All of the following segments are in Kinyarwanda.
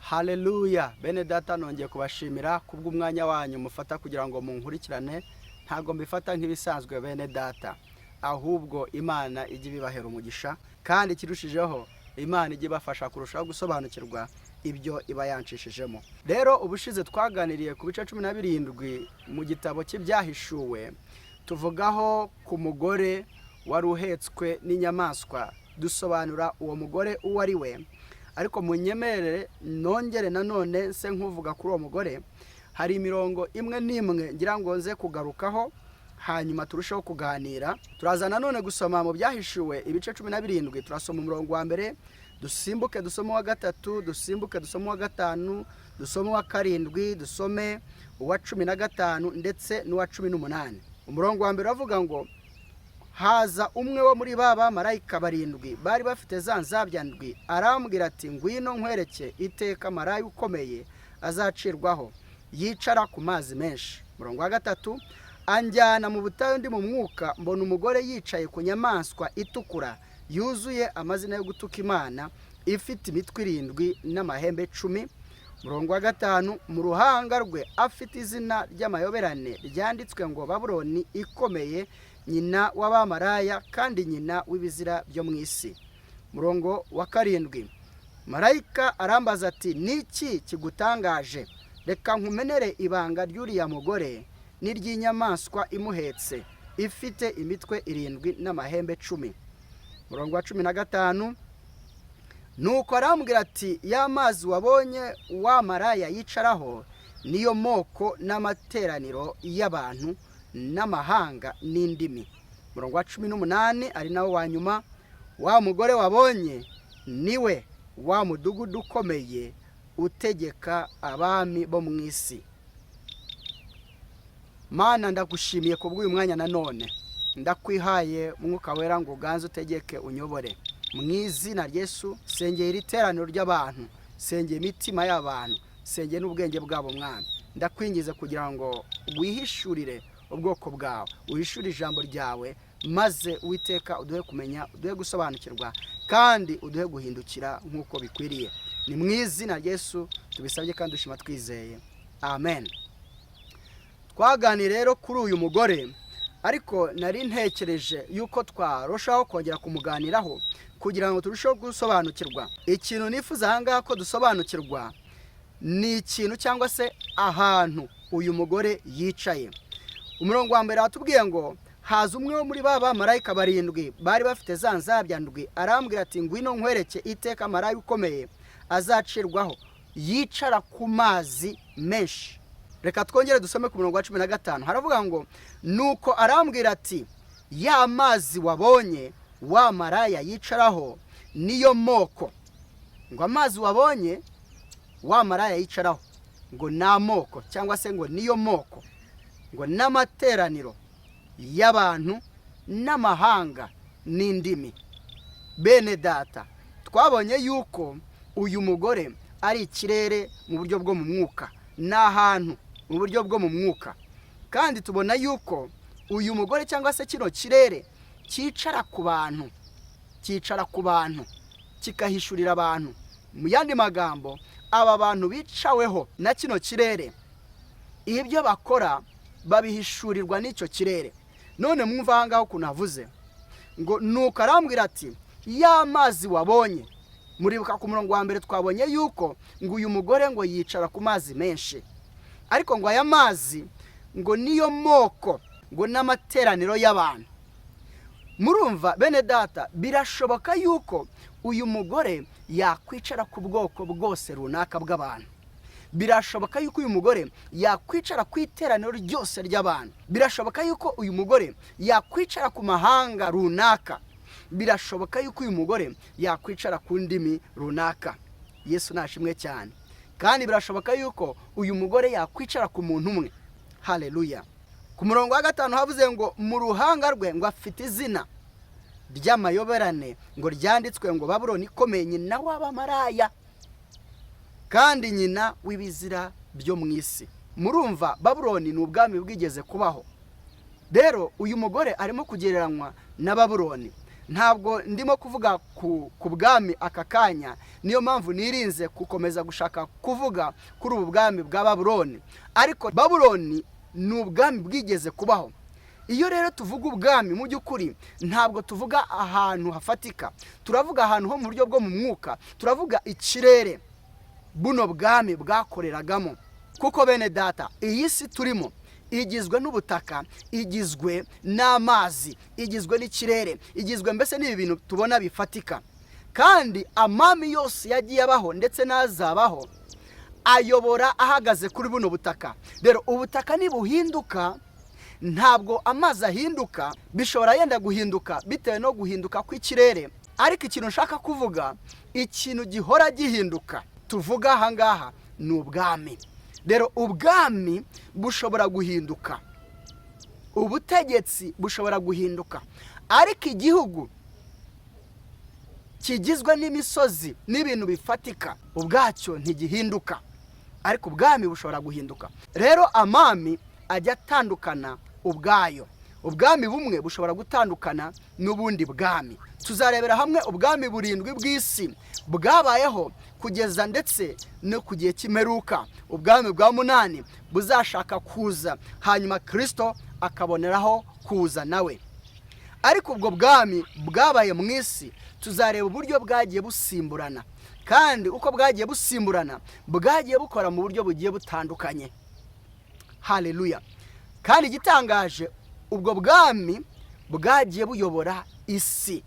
Haleluya, bene data nongeye kubashimira kubw'umwanya wanyu mufata kugira ngo munkurikirane. Ntago mbifata nk'ibisanzwe bene data, ahubwo Imana ijye ibibahera umugisha, kandi kirushijeho Imana ijye ibafasha kurushaho gusobanukirwa ibyo iba yanshishijemo. Rero ubushize twaganiriye ku bice 17 mu gitabo cy'ibyahishuwe, tuvugaho ku mugore wari uhetswe n'inyamaswa, dusobanura uwo mugore uwo ari we. Ariko munyemerere nongere nanone se nkuvuga kuri uwo mugore, hari imirongo imwe n'imwe ngira ngo nze kugarukaho, hanyuma turushaho kuganira. Turaza nanone gusoma mu byahishuwe ibice 17, turasoma umurongo wa mbere, dusimbuke dusome wa gatatu, dusimbuke dusome wa gatanu, dusome wa karindwi, dusome uwa 15 ndetse n'uwa 18. Umurongo wa mbere avuga ngo, haza umwe wo muri baba marayika 7 bari bafite za nzabya ndwi, arambwira ati, ngwino nkwereke iteka marayika ukomeye azacirwaho, yicara ku mazi menshi. Umurongo wa gatatu, anjyana mu butayu ndi mu mwuka, mbona umugore yicaye ku nyamaswa itukura yuzuye amazina yo gutuka Imana, ifite imitwe 7 n'amahembe 10. Umurongo wa gatanu, mu ruhanga rwe afite izina ry'amayoberane ryanditswe ngo Babuloni ikomeye, nyina w'abamaraya kandi nyina w'ibizira byo mu isi. Umurongo wa karindwi, marayika arambaza ati, niki kigutangaje? Reka nkumenere ibanga ry'uriya mugore n'iry'inyamaswa imuhetse, ifite imitwe 7 n'amahembe 10. Umurongo wa 15, nuko arambwira ati, ya mazi wabonye wa maraya yicaraho niyo moko n'amateraniro y'abantu n'amahanga n'indimi. Umurongo wa 18 ari nawo wa nyuma, wa mugore wabonye niwe wa mudugudu ukomeye utegeka abami bo mu isi. Mana, ndagushimiye kubw'uyu mwanya nanone, ndakwihaye Mwuka Wera ngo uganze utegeke unyobore. Mu izina rya Yesu sengeye iri teraniro ry'abantu, sengeye imitima y'abantu, sengeye n'ubwenge bwabo Mwana. Ndakwingiza kugira ngo wihishurire ubwoko bwawe, uhishurire ijambo ryawe, maze Uwiteka uduhe kumenya, uduhe gusobanukirwa, kandi uduhe guhindukira nk'uko bikwiriye. Ni mu izina rya Yesu tubisabye kandi dushima twizeye, amen. Twaganiriye rero kuri uyu mugore, ariko nari ntekereje yuko twarushaho kongera kumuganiraho kugira ngo turusheho gusobanukirwa. Ikintu nifuza ahangaha ko dusobanukirwa ni ikintu cyangwa se ahantu uyu mugore yicaye. Umurongo wa mbere watubwiye ngo, haza umwe wo muri baba marayika 7 bari bafite za nzabya ndwi, arambwira ati, ngwino nkwereke iteka marayika ukomeye azacirwaho, yicara ku mazi menshi. Reka twongere dusome ku murongo wa 15. Haravuga ngo, nuko arambwira ati, ya mazi wabonye wa maraya yicaraho niyo moko. Ngo amazi wabonye wa maraya yicaraho ngo na moko, cyangwa se ngo niyo moko, ngo n'amateraniro y'abantu n'amahanga n'indimi. Bene data, twabonye yuko uyu mugore ari ikirere mu buryo bwo mu mwuka, n'ahantu mu buryo bwo mu mwuka, kandi tubona yuko uyu mugore cyangwa se kino kirere cyicara ku bantu, cyicara ku bantu kikahishurira abantu. Mu yandi magambo, aba bantu bicaweho na kino kirere, ibyo bakora babihishurirwa n'icyo kirere. None mwumva ahangaho ukuntu avuze ngo, nuko arambwira ati, ya mazi wabonye. Muribuka ku murongo wa mbere twabonye yuko ngo uyu mugore ngo yicara ku mazi menshi, ariko ngo aya mazi ngo niyo moko, ngo n'amateraniro y'abantu. Murumva bene data, birashoboka yuko uyu mugore yakwicara ku bwoko bwose runaka bw'abantu. Birashoboka yuko uyu mugore yakwicara ku iteraniro ryose ry'abantu. Birashoboka yuko uyu mugore yakwicara ku mahanga runaka. Birashoboka yuko uyu mugore yakwicara ku ndimi runaka. Yesu nashimwe cyane. Kandi birashoboka yuko uyu mugore yakwicara ku muntu umwe. Haleluya. Ku murongo wa 5 havuze ngo, mu ruhanga rwe ngo afite izina ry'amayoberane ngo ryanditswe ngo Babuloni ikomeye, nyina w'abamaraya kandi nyina w'ibizira byo mu isi. Murumva Babuloni ni ubwami bwigeze kubaho. Rero uyu mugore arimo kugereranywa na Babuloni. ntabwo ndimo kuvuga ku bwami aka kanya, niyo mpamvu nirinze gukomeza gushaka kuvuga kuri ubu bwami bwa Babuloni. Ariko Babuloni ni ubwami bwigeze kubaho. Iyo rero tuvuga ubwami mu by'ukuri ntabwo tuvuga ahantu hafatika, turavuga ahantu ho mu buryo bwo mu mwuka, turavuga ikirere buno bwami bwakoreragamo. Kuko bene data, iyi si turimo igizwe n'ubutaka, igizwe n'amazi, igizwe n'ikirere, igizwe mbese n'ibi bintu tubona bifatika. Kandi amami yose yagiye abaho ndetse n'azabaho ayobora ahagaze kuri buno butaka. Rero ubutaka nibuhinduka, ntabwo amazi ahinduka, bishobora yenda guhinduka bitewe no guhinduka kw'ikirere. Ariko ikintu nshaka kuvuga, ikintu gihora gihinduka tuvuga aha ngaha ni ubwami. Rero ubwami bushobora guhinduka, ubutegetsi bushobora guhinduka, ariko igihugu kigizwe n'imisozi n'ibintu bifatika ubwacyo ntigihinduka, ariko ubwami bushobora guhinduka. Rero amami ajya atandukana ubwayo. Ubwami bumwe bushobora gutandukana n'ubundi bwami. Tuzarebera hamwe ubwami burindwi bw'isi bwabayeho kugeza ndetse no ku gihe cy'imperuka. Ubwami bwa munani buzashaka kuza, hanyuma Kristo akaboneraho kuza nawe. Ariko ubwo bwami bwabaye mu isi tuzareba uburyo bwagiye busimburana, kandi uko bwagiye busimburana bwagiye bukora mu buryo bugiye butandukanye. Haleluya! Kandi igitangaje, ubwo bwami bwagiye buyobora isi,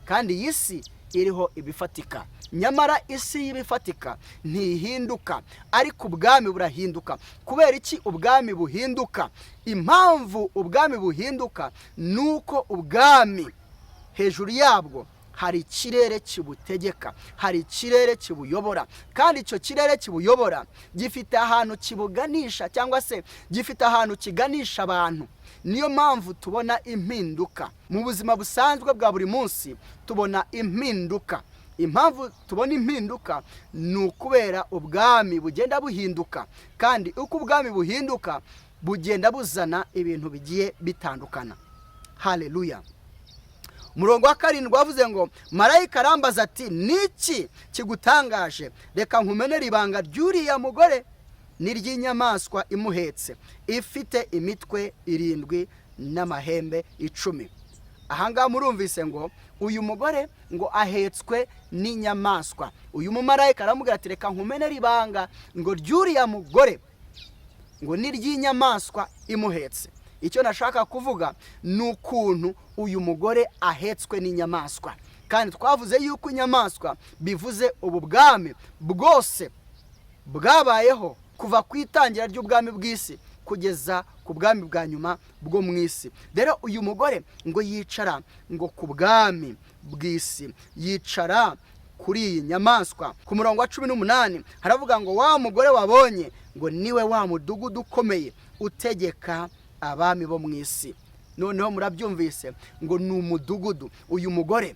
kandi iyi si iriho ibifatika. Nyamara isi y'ibifatika ntihinduka, ariko ubwami burahinduka. Kubera iki ubwami buhinduka? Impamvu ubwami buhinduka nuko ubwami hejuru yabwo hari ikirere kibutegeka, hari ikirere kibuyobora, kandi icyo kirere kibuyobora gifite ahantu kibuganisha, cyangwa se gifite ahantu kiganisha abantu. Niyo mpamvu tubona impinduka mu buzima busanzwe bwa buri munsi, tubona impinduka. Impamvu tubona impinduka ni ukubera ubwami bugenda buhinduka, kandi uko ubwami buhinduka bugenda buzana ibintu bigiye bitandukana. Haleluya! Umurongo wa 7 wavuze ngo, marayika arambaza ati, niki kigutangaje? Reka nkumenere ibanga ry'uriya mugore n'iry'inyamaswa imuhetse, ifite imitwe 7 n'amahembe 10. Ahangaha murumvise ngo uyu mugore ngo ahetswe n'inyamaswa. Uyu mumarayika aramubwira ati, reka nkumenere ibanga ngo ry'uriya mugore ngo n'iry'inyamaswa imuhetse. Icyo nashaka kuvuga ni ukuntu uyu mugore ahetswe n'inyamaswa. Kandi twavuze yuko inyamaswa bivuze ubu bwami bwose bwabayeho kuva ku itangira ry'ubwami bw'isi kugeza ku bwami bwa nyuma bwo mu isi. Rero uyu mugore ngo yicara ngo ku bwami bw'isi, yicara kuri iyi nyamaswa. Ku murongo wa 18 haravuga ngo, wa mugore wabonye ngo niwe wa mudugudu ukomeye utegeka abami bo mu isi. Noneho murabyumvise ngo ni umudugudu. Uyu mugore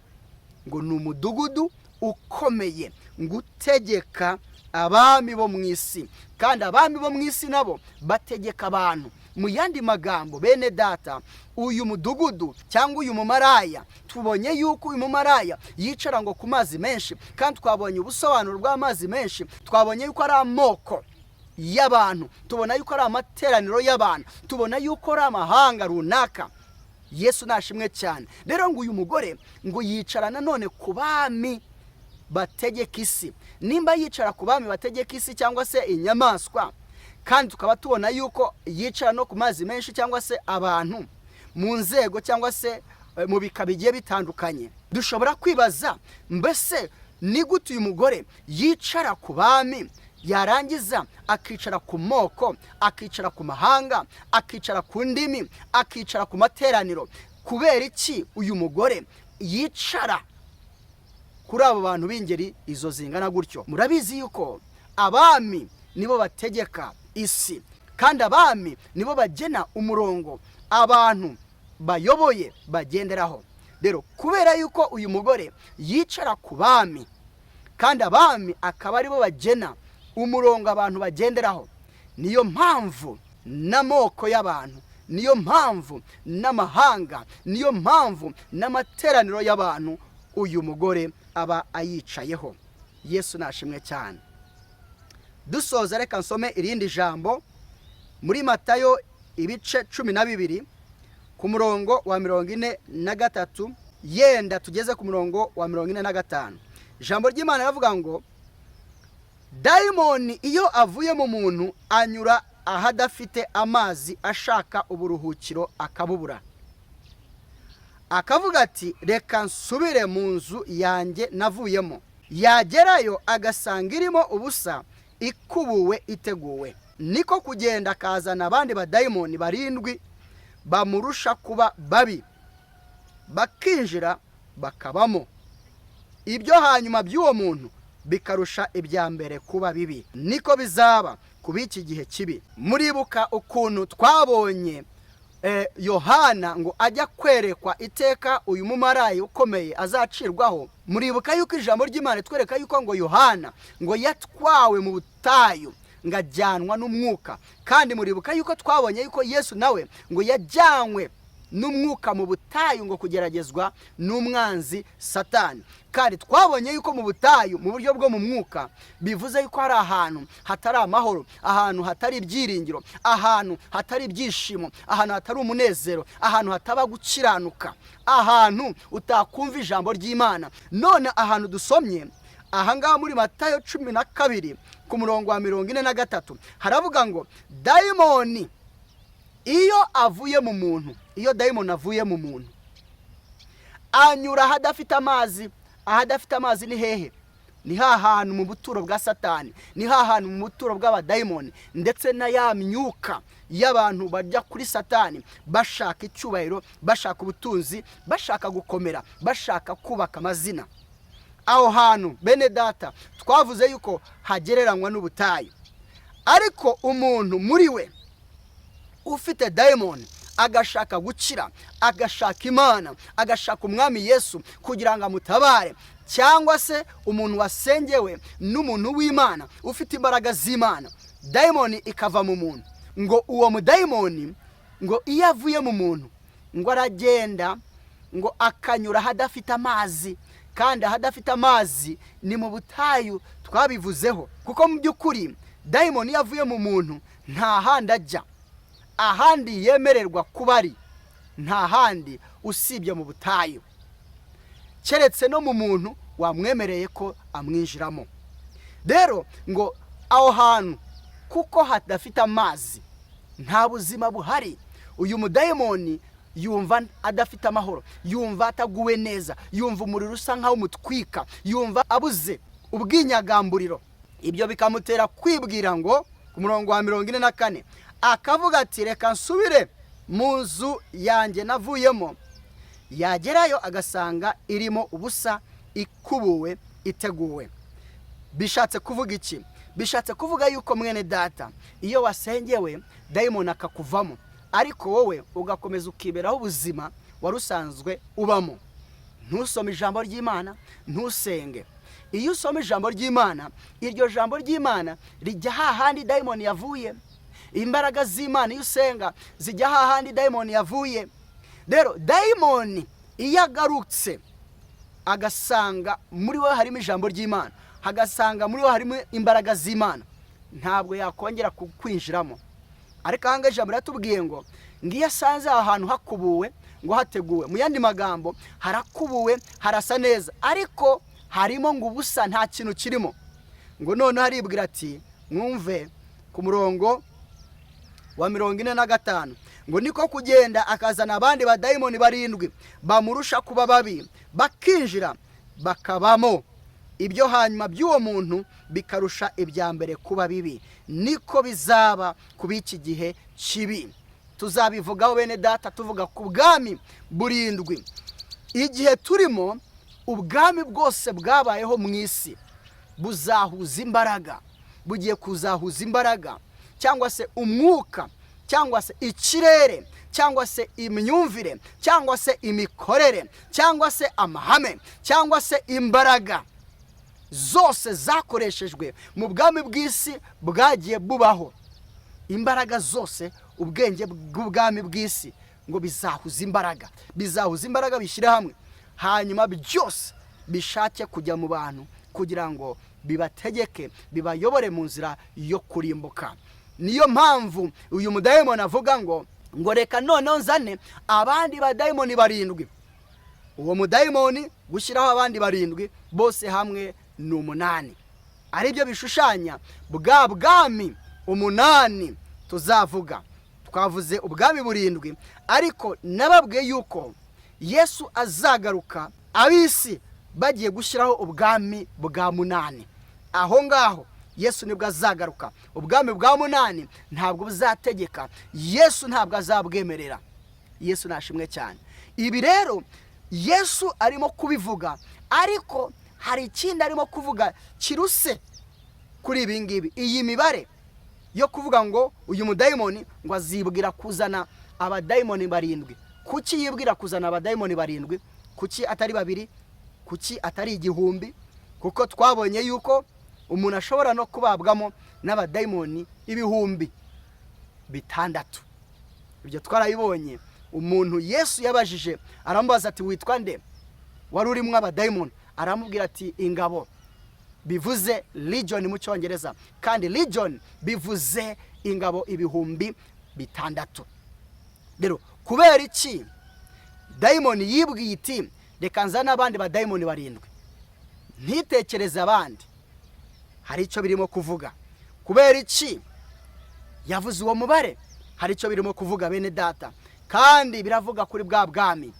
ngo ni umudugudu ukomeye ngo utegeka abami bo mu isi, kandi abami bo mu isi nabo bategeka abantu. Mu yandi magambo, bene data, uyu mudugudu cyangwa uyu mumaraya, tubonye yuko uyu mumaraya yicara ngo ku mazi menshi, kandi twabonye ubusobanuro bw'amazi menshi. Twabonye yuko ari amoko y'abantu, tubona yuko ari amateraniro y'abantu, tubona yuko ari amahanga runaka. Yesu nashimwe cyane. Rero ngo uyu mugore ngo yicara nanone ku bami bategeka isi. Nimba yicara ku bami bategeka isi cyangwa se inyamaswa, kandi tukaba tubona yuko yicara no ku mazi menshi cyangwa se abantu mu nzego cyangwa se mu bika bigiye bitandukanye, dushobora kwibaza, mbese ni gute uyu mugore yicara ku bami, yarangiza akicara ku moko, akicara ku mahanga, akicara ku ndimi, akicara ku materaniro? Kubera iki uyu mugore yicara kuri abo bantu b'ingeri izo zingana gutyo? Murabizi yuko abami nibo bategeka isi, kandi abami nibo bagena umurongo abantu bayoboye bagenderaho. Rero kubera yuko uyu mugore yicara ku bami, kandi abami akaba aribo bagena umurongo abantu bagenderaho, niyo mpamvu n'amoko y'abantu niyo mpamvu n'amahanga, niyo mpamvu n'amateraniro y'abantu uyu mugore aba ayicayeho. Yesu nashimwe cyane. Dusoza reka nsome irindi jambo muri Matayo ibice 12 ku murongo wa 43, yenda tugeze ku murongo wa 45. Ijambo ry'Imana ravuga ngo dayimoni iyo avuye mu muntu anyura ahadafite amazi ashaka uburuhukiro akabubura, akavuga ati reka nsubire mu nzu yanjye navuyemo. Yagerayo agasanga irimo ubusa, ikubuwe iteguwe. Niko kugenda akazana abandi badayimoni 7 bamurusha kuba babi, bakinjira bakabamo. Ibyo hanyuma by'uwo muntu bikarusha ibya mbere kuba bibi. Niko bizaba kubiki gihe kibi. Muribuka ukuntu twabonye Yohana ngo ajya kwerekwa iteka uyu mumarayi ukomeye azacirwaho. Muribuka yuko ijambo ry'Imana twereka yuko ngo Yohana ngo yatwawe mu butayu ngajyanwa n'umwuka, kandi muribuka yuko twabonye yuko Yesu nawe ngo yajyanwe n'umwuka mu butayu ngo kugeragezwa n'umwanzi Satani. Kandi twabonye yuko mu butayu mu buryo bwo mu mwuka bivuze yuko hari ahantu hatari amahoro, ahantu hatari ibyiringiro, ahantu hatari ibyishimo, ahantu hatari umunezero, ahantu hataba gukiranuka, ahantu utakumva ijambo ry'Imana. None ahantu dusomye ahangaha muri Matayo 12 ku murongo wa 43 haravuga ngo dayimoni iyo avuye mu muntu, iyo dayimoni avuye mu muntu anyura ahadafite amazi. Ahadafite amazi ni hehe? Ni hahantu mu buturo bwa Satani, ni hahantu mu buturo bw'abadayimoni, ndetse na ya myuka y'abantu bajya kuri Satani bashaka icyubahiro, bashaka ubutunzi, bashaka gukomera, bashaka kubaka amazina. Aho hantu bene data twavuze yuko hagereranywa n'ubutayu. Ariko umuntu muri we ufite dayimoni agashaka gukira, agashaka Imana, agashaka umwami Yesu kugira ngo amutabare, cyangwa se umuntu wasengewe n'umuntu w'Imana ufite imbaraga z'Imana, dayimoni ikava mu muntu, ngo uwo mudayimoni ngo iyo avuye mu muntu ngo aragenda ngo akanyura ahadafite amazi. Kandi ahadafite amazi ni mu butayu twabivuzeho, kuko mu by'ukuri dayimoni iyo avuye mu muntu nta handi ajya, ahandi yemererwa kuba ari nta handi usibye mu butayu, keretse no mu muntu wamwemereye ko amwinjiramo. Rero ngo aho hantu kuko hadafite amazi nta buzima buhari. Uyu mudayimoni yumva adafite amahoro, yumva ataguwe neza, yumva umuriro usa nkaho umutwika, yumva abuze ubwinyagamburiro. Ibyo bikamutera kwibwira ngo ku murongo wa 44 akavuga ati reka nsubire mu nzu yanjye navuyemo. Yagerayo agasanga irimo ubusa, ikubuwe iteguwe. Bishatse kuvuga iki? Bishatse kuvuga yuko mwene data iyo wasengewe dayimoni akakuvamo, ariko wowe ugakomeza ukiberaho ubuzima warusanzwe ubamo. Ntusome ijambo ry'Imana, ntusenge. Iyo usome ijambo ry'Imana, iryo jambo ry'Imana rijya hahandi dayimoni yavuye. Imbaraga z'Imana iyo usenga zijya hahandi dayimoni yavuye. Rero dayimoni iyo agarutse agasanga muri we harimo ijambo ry'Imana, hagasanga muri we harimo imbaraga z'Imana, ntabwo yakongera kukwinjiramo. Ariko ahanga ijambo ratubwiye ngo ngiye asanze ahantu hakubuwe ngo hateguwe. Mu yandi magambo harakubuwe, harasa neza, ariko harimo ngo ubusa, nta kintu kirimo. Ngo none haribwira ati mwumve ku murongo wa 45 ngo niko kugenda akazana abandi badayimoni 7 bamurusha kuba babi, bakinjira bakabamo. Ibyo hanyuma by'uwo muntu bikarusha ibya mbere kuba bibi. Niko bizaba kubiki gihe kibi. Tuzabivugaho bene data tuvuga ku bwami 7. Igihe turimo ubwami bwose bwabayeho mu isi buzahuza imbaraga, bugiye kuzahuza imbaraga, cyangwa se umwuka, cyangwa se ikirere, cyangwa se imyumvire, cyangwa se imikorere, cyangwa se amahame, cyangwa se imbaraga zose zakoreshejwe mu bwami bw'isi bwagiye bubaho. imbaraga zose, ubwenge bw'ubwami bw'isi ngo bizahuza imbaraga bishyira hamwe, hanyuma byose bishake kujya mu bantu kugira ngo bibategeke, bibayobore mu nzira yo kurimbuka. Niyo mpamvu uyu mudayimoni avuga ngo reka noneho nzane abandi badayimoni 7. Uwo mudayimoni gushyiraho abandi 7 bose hamwe ni 8, ari byo bishushanya bwa bwami 8 tuzavuga. Twavuze ubwami 7, ariko nababwiye yuko Yesu azagaruka ab'isi bagiye gushyiraho ubwami bwa 8. Aho ngaho Yesu nibwo azagaruka. Ubwami bwa 8 ntabwo buzategeka, Yesu ntabwo azabwemerera. Yesu nashimwe cyane. Ibi rero Yesu arimo kubivuga, ariko hari ikindi arimo kuvuga kiruse kuri ibi ngibi. Iyi mibare yo kuvuga ngo uyu mudayimoni ngo azibwira kuzana abadayimoni 7. Kuki yibwira kuzana abadayimoni 7? Kuki atari 2? Kuki atari 1000? Kuko twabonye yuko umuntu ashobora no kubabwamo n'abadayimoni 6,000. Ibyo twarabibonye. Umuntu Yesu yabajije aramubaza ati witwa nde? Wari urimo abadayimoni. Aramubwira ati ingabo, bivuze legion mu Cyongereza, kandi legion bivuze ingabo 6,000. Rero kubera iki dayimoni yibwiye iti reka nzana abandi badayimoni 7, ntitekereze abandi? Hari icyo birimo kuvuga. Kubera iki yavuze uwo mubare? Hari icyo birimo kuvuga bene data, kandi biravuga kuri bwa bwami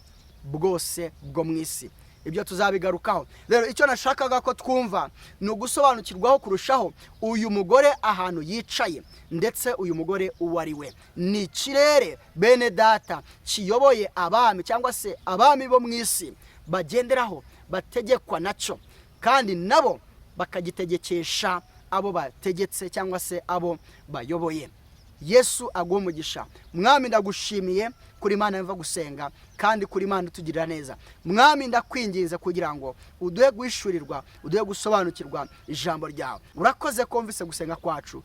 bwose bwo mu isi. Ibyo tuzabigarukaho. Rero icyo nashakaga ko twumva ni ugusobanukirwaho kurushaho uyu mugore ahantu yicaye, ndetse uyu mugore uwo ari we. Ni ikirere bene data kiyoboye abami, cyangwa se abami bo mu isi bagenderaho, bategekwa nacyo, kandi nabo bakagitegekesha abo bategetse cyangwa se abo bayoboye. Yesu aguha umugisha. Mwami ndagushimiye kuri Imana yumva gusenga, kandi kuri Imana utugirira neza. Mwami ndakwinginze kugira ngo uduhe guhishurirwa, uduhe gusobanukirwa ijambo ryawe. Urakoze ko wumvise gusenga kwacu.